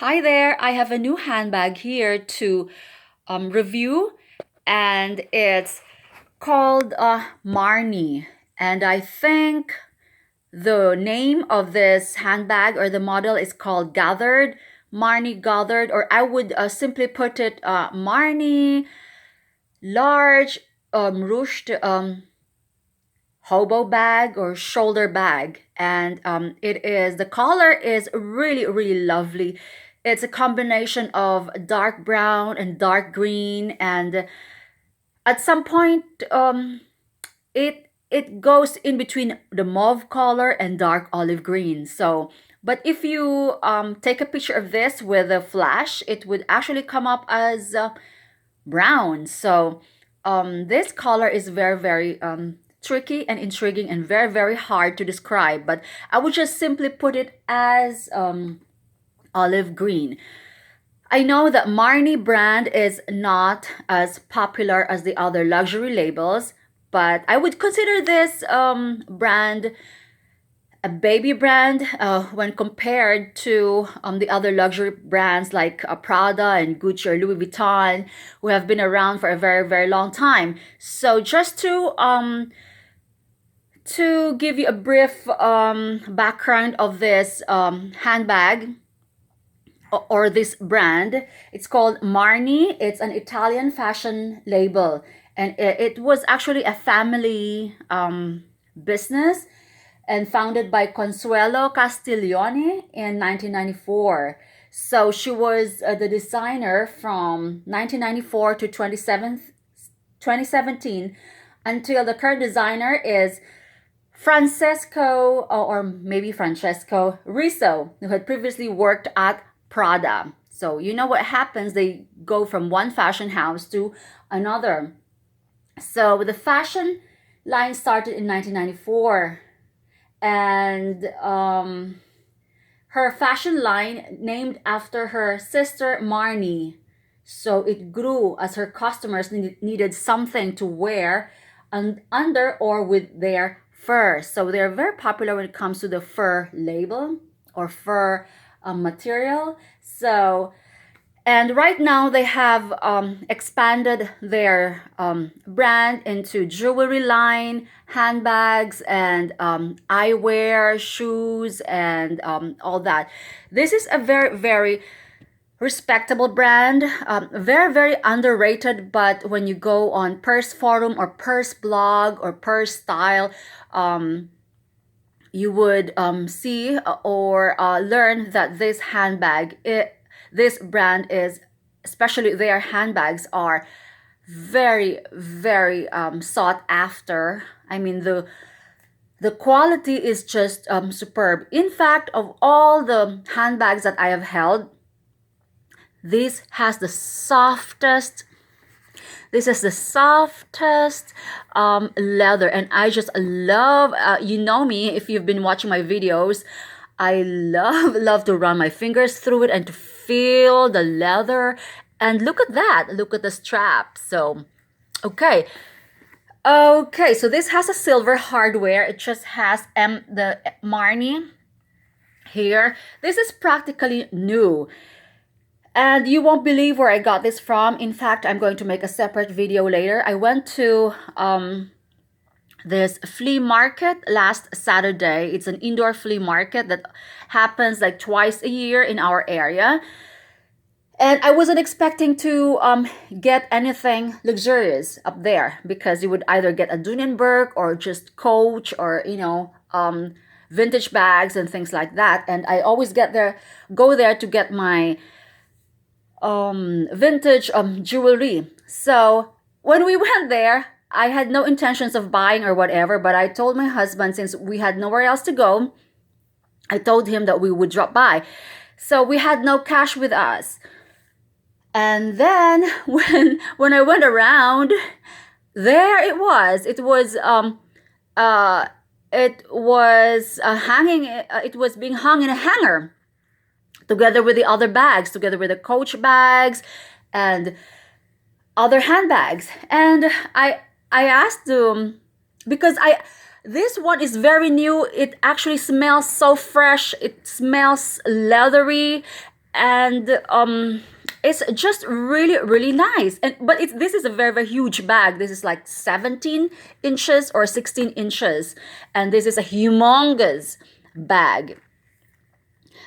Hi there, I have a new handbag here to review, and it's called Marni. And I think the name of this handbag or the model is called Gathered, Marni Gathered, or I would simply put it Marni Large Ruched hobo bag or shoulder bag. And the color is really lovely. It's a combination of dark brown and dark green, and at some point it goes in between the mauve color and dark olive green. So but if you take a picture of this with a flash, it would actually come up as brown. So this color is very tricky and intriguing and very hard to describe, but I would just simply put it as olive green. I know that Marni brand is not as popular as the other luxury labels, but I would consider this brand a baby brand when compared to the other luxury brands like Prada and Gucci or Louis Vuitton, who have been around for a very long time. So just to give you a brief background of this handbag or this brand, it's called Marni. It's an Italian fashion label, and it was actually a family business and founded by Consuelo Castiglione in 1994. So she was the designer from 1994 to 2017 until the current designer is Francesco, or maybe Francesco Rizzo, who had previously worked at Prada. So you know what happens, they go from one fashion house to another. So the fashion line started in 1994, and her fashion line named after her sister Marni. So it grew as her customers needed something to wear under or with their fur. So they're very popular when it comes to the fur label or fur material. So, and right now they have expanded their brand into jewelry line, handbags, and eyewear, shoes, and all that. This is a very respectable brand, very underrated. But when you go on Purse Forum or Purse Blog or Purse Style, you would see or learn that this brand is, especially their handbags, are very sought after. I mean, the quality is just superb. In fact, of all the handbags that I have held, this has the softest leather, and I just love, you know me, if you've been watching my videos, I love to run my fingers through it and to feel the leather. And look at that, look at the strap. So okay, so this has a silver hardware. It just has the Marni here. This is practically new. And you won't believe where I got this from. In fact, I'm going to make a separate video later. I went to this flea market last Saturday. It's an indoor flea market that happens like twice a year in our area. And I wasn't expecting to get anything luxurious up there, because you would either get a Dunenberg or just Coach or, vintage bags and things like that. And I always go there to get my vintage jewelry. So when we went there, I had no intentions of buying or whatever, but I told my husband, since we had nowhere else to go, I told him that we would drop by. So we had no cash with us. And then when I went around, there it was. It was hanging. It was being hung in a hanger, together with the other bags, together with the Coach bags and other handbags. And I asked them, because this one is very new. It actually smells so fresh. It smells leathery. and it's just really really nice. And but this is a very very huge bag. This is like 17 inches or 16 inches, and this is a humongous bag.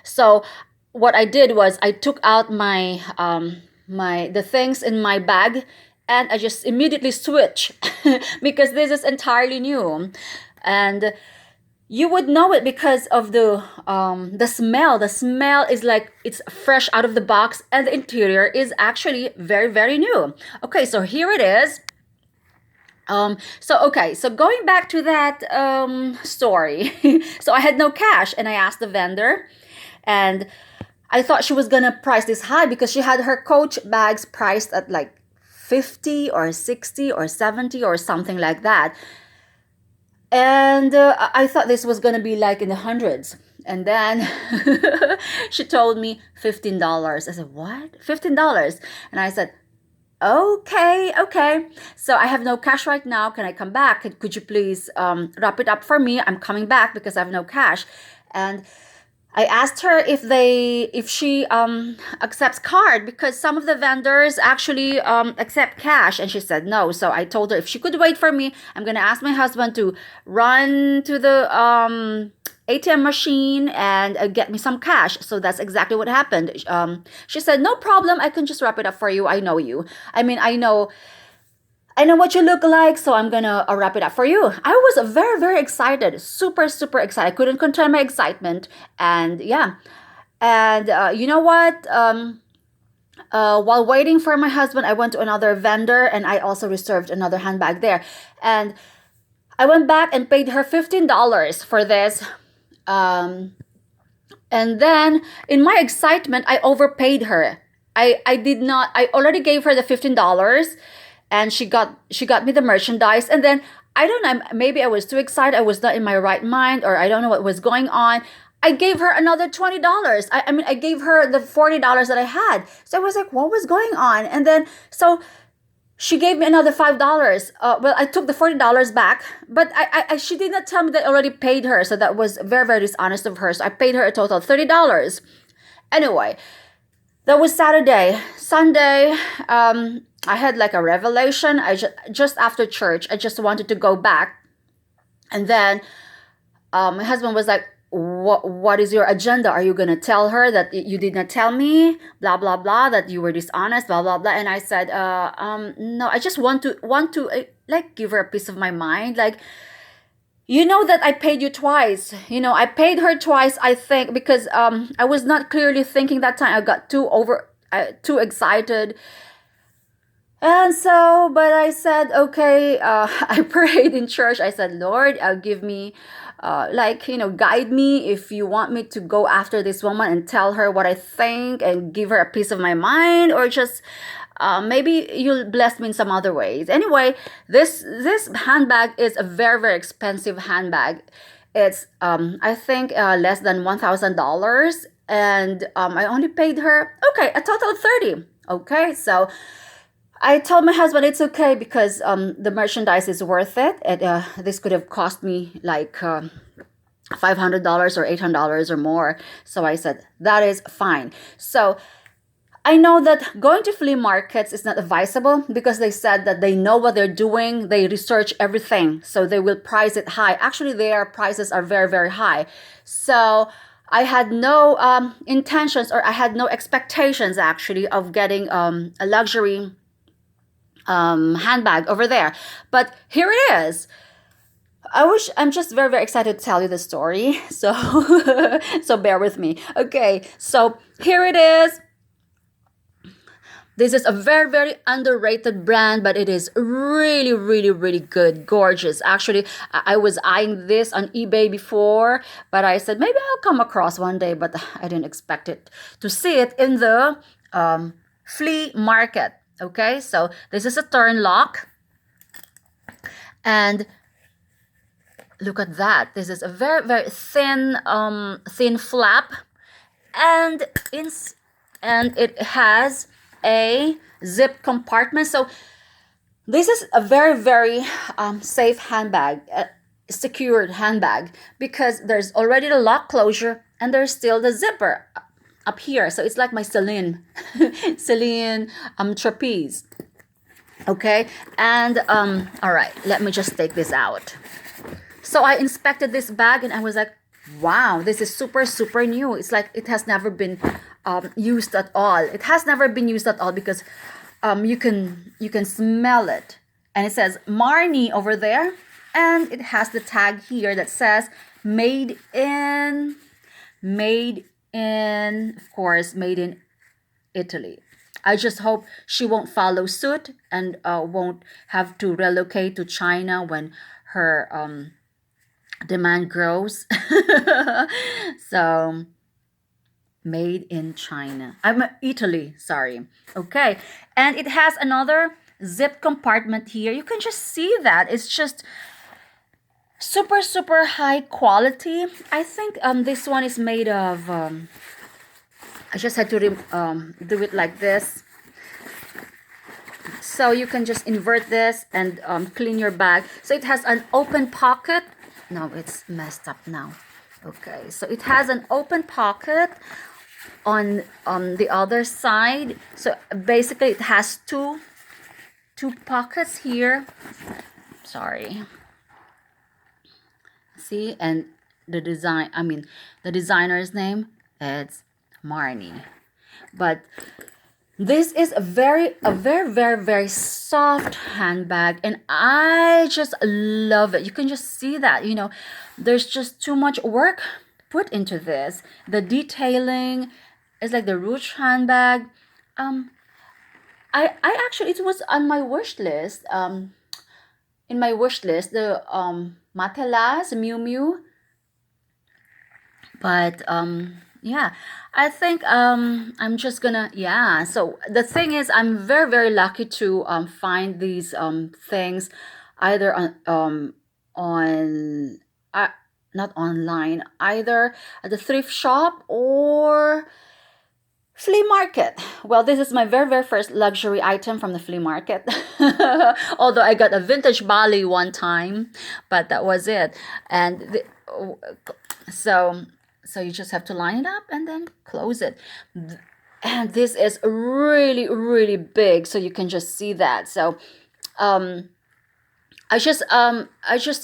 So what I did was I took out the things in my bag, and I just immediately switch because this is entirely new. And you would know it because of the smell. The smell is like it's fresh out of the box, and the interior is actually very very new. Okay, so here it is. So going back to that story. So I had no cash, and I asked the vendor, and I thought she was gonna price this high because she had her Coach bags priced at like 50 or 60 or 70 or something like that. And I thought this was gonna be like in the hundreds. And then she told me $15. I said, "What? $15?" And I said, "Okay, okay. So I have no cash right now. Can I come back? Could you please wrap it up for me? I'm coming back because I have no cash." And I asked her if she accepts card because some of the vendors actually accept cash, and she said no. So I told her if she could wait for me, I'm gonna ask my husband to run to the ATM machine and get me some cash. So that's exactly what happened. She said no problem. I can just wrap it up for you. I know you. I mean, I know what you look like, so I'm gonna wrap it up for you. I was very, very excited, super, super excited. I couldn't contain my excitement, and yeah. And you know what? While waiting for my husband, I went to another vendor, and I also reserved another handbag there. And I went back and paid her $15 for this. And then, in my excitement, I overpaid her. I did not. I already gave her the $15, and she got me the merchandise. And then I don't know, maybe I was too excited, I was not in my right mind, or I don't know what was going on. I gave her another $20. I mean, I gave her the $40 that I had. So I was like, what was going on? And then so she gave me another $5. Well, I took the $40 back, but she did not tell me that I already paid her. So that was very very dishonest of her. So I paid her a total of $30. Anyway, that was Saturday. Sunday, I had like a revelation. Just after church, I just wanted to go back, and then my husband was like, "What is your agenda? Are you gonna tell her that you did not tell me, blah blah blah, that you were dishonest, blah blah blah?" And I said, "No, I just want to like give her a piece of my mind, like." You know that I paid you twice. I paid her twice, I think, because I was not clearly thinking that time. I got too excited. And so, but I said, okay, I prayed in church. I said, Lord, give me, guide me if you want me to go after this woman and tell her what I think and give her a piece of my mind, or just maybe you'll bless me in some other ways. Anyway, this handbag is a very very expensive handbag. It's I think less than $1,000, and I only paid her a total of 30. Okay, so I told my husband it's okay because the merchandise is worth it. This could have cost me like $500 or $800 or more. So I said that is fine. So I know that going to flea markets is not advisable because they said that they know what they're doing. They research everything, so they will price it high. Actually, their prices are very, very high. So I had no intentions, or I had no expectations actually of getting a luxury handbag over there. But here it is. I'm just very, very excited to tell you the story. So, so bear with me. Okay, so here it is. This is a very, very underrated brand, but it is really, really, really good, gorgeous. Actually, I was eyeing this on eBay before, but I said maybe I'll come across one day, but I didn't expect it to see it in the flea market. Okay, so this is a turn lock, and look at that. This is a very, very thin flap, and it has a zip compartment. So this is a very very safe handbag, secured handbag, because there's already the lock closure and there's still the zipper. up here. So it's like my Celine, Celine trapeze. Okay, and all right, let me just take this out. So I inspected this bag and I was like, wow, this is super, super new. It's like it has never been used at all. It has never been used at all because you can smell it. And it says Marni over there. And it has the tag here that says made in, of course, made in Italy. I just hope she won't follow suit and won't have to relocate to China when her demand grows. So, made in China. I'm Italy, sorry. Okay. And it has another zip compartment here. You can just see that. It's just super, super high quality. I think this one is made of I just had to do it like this. So you can just invert this and clean your bag. So it has an open pocket. No, it's messed up now. Okay, so it has an open pocket on the other side. So basically it has two pockets here. Sorry. See, and the designer's name, it's Marni. But this is a very, very soft handbag, and I just love it. You can just see that, there's just too much work put into this. The detailing is like the ruche handbag. I actually, it was on my wish list. In my wish list, the Matelas Miu Miu. But yeah, I think I'm just gonna, yeah. So the thing is, I'm very, very lucky to find these things either on not online, either at the thrift shop or flea market. Well, this is my very, very first luxury item from the flea market. Although I got a vintage Bali one time, but that was it. And so you just have to line it up and then close it. And this is really, really big, so you can just see that. So I just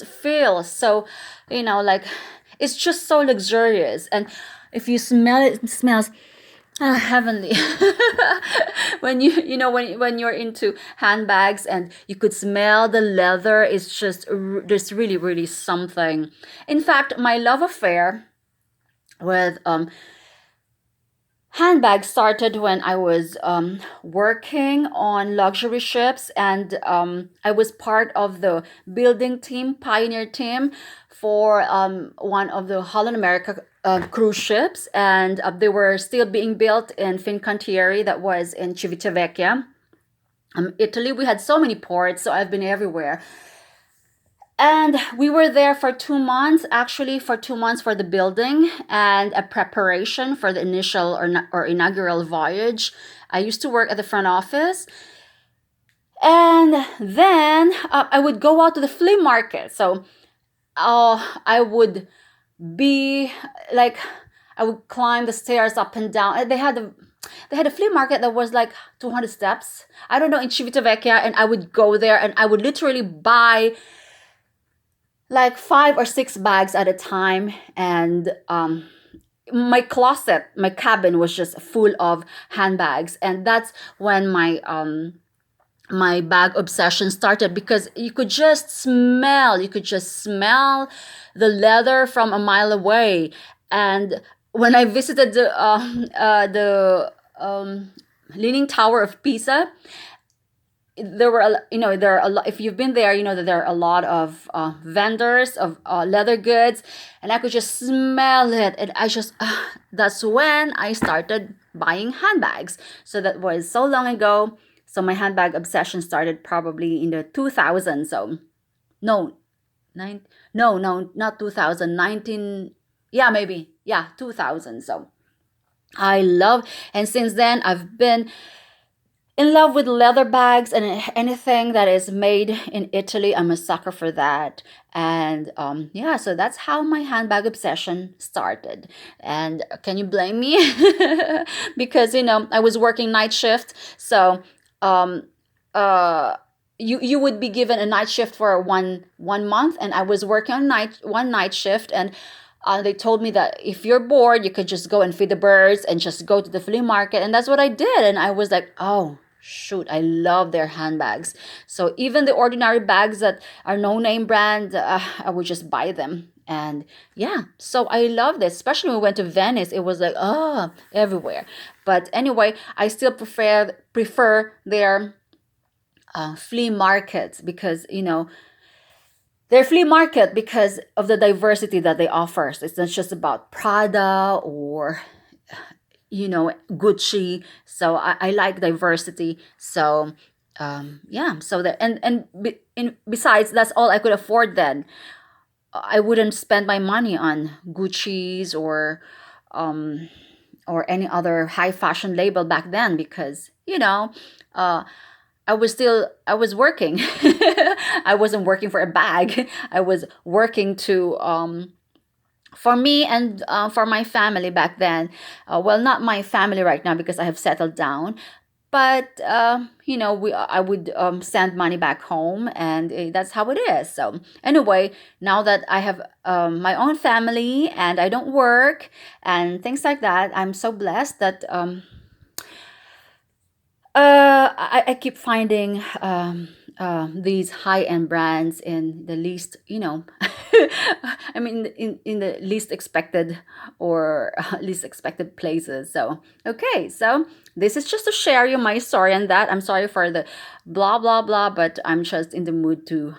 feel so, like it's just so luxurious. And if you smell it, it smells heavenly. When you're into handbags and you could smell the leather, it's just there's really, really something. In fact, my love affair with handbags started when I was working on luxury ships, and I was part of the building team, pioneer team for one of the Holland America cruise ships, and they were still being built in Fincantieri, that was in Civitavecchia, Italy. We had so many ports, so I've been everywhere. And we were there for 2 months, actually, for 2 months for the building and a preparation for the initial or inaugural voyage. I used to work at the front office. And then I would go out to the flea market. So I would be like, I would climb the stairs up and down. They had a flea market that was like 200 steps. I don't know, in Civitavecchia. And I would go there and I would literally buy like 5 or 6 bags at a time. And my closet, my cabin was just full of handbags. And that's when my bag obsession started, because you could just smell the leather from a mile away. And when I visited the Leaning Tower of Pisa, there are a lot. If you've been there, you know that there are a lot of vendors of leather goods, and I could just smell it. And that's when I started buying handbags. So that was so long ago. So my handbag obsession started probably in the 2000s. So no, not 2019. Yeah, maybe. Yeah, 2000. So I love, and since then I've been in love with leather bags and anything that is made in Italy. I'm a sucker for that. And yeah, so that's how my handbag obsession started. And can you blame me? Because, I was working night shift. So um, uh, you would be given a night shift for one month, and I was working on one night shift, and they told me that if you're bored, you could just go and feed the birds and just go to the flea market. And that's what I did. And I was like, oh, shoot, I love their handbags. So even the ordinary bags that are no name brand, I would just buy them. And yeah, so I love this. Especially when we went to Venice, it was like, oh, everywhere. But anyway, I still prefer their flea markets because, their flea market because of the diversity that they offer. So it's not just about Prada or Gucci. So I like diversity. So yeah. So that besides, that's all I could afford then. I wouldn't spend my money on Gucci's um or any other high fashion label back then because uh I was working. I wasn't working for a bag. I was working to for me and for my family back then. Well, not my family right now because I have settled down. But I would send money back home, and that's how it is. So anyway, now that I have my own family and I don't work and things like that, I'm so blessed that I keep finding these high-end brands in the least, I mean, in the least expected or least expected places. So, okay, so this is just to share you my story on that. I'm sorry for the blah, blah, blah, but I'm just in the mood to,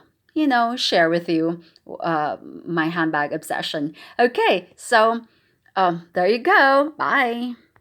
share with you my handbag obsession. Okay, so there you go. Bye.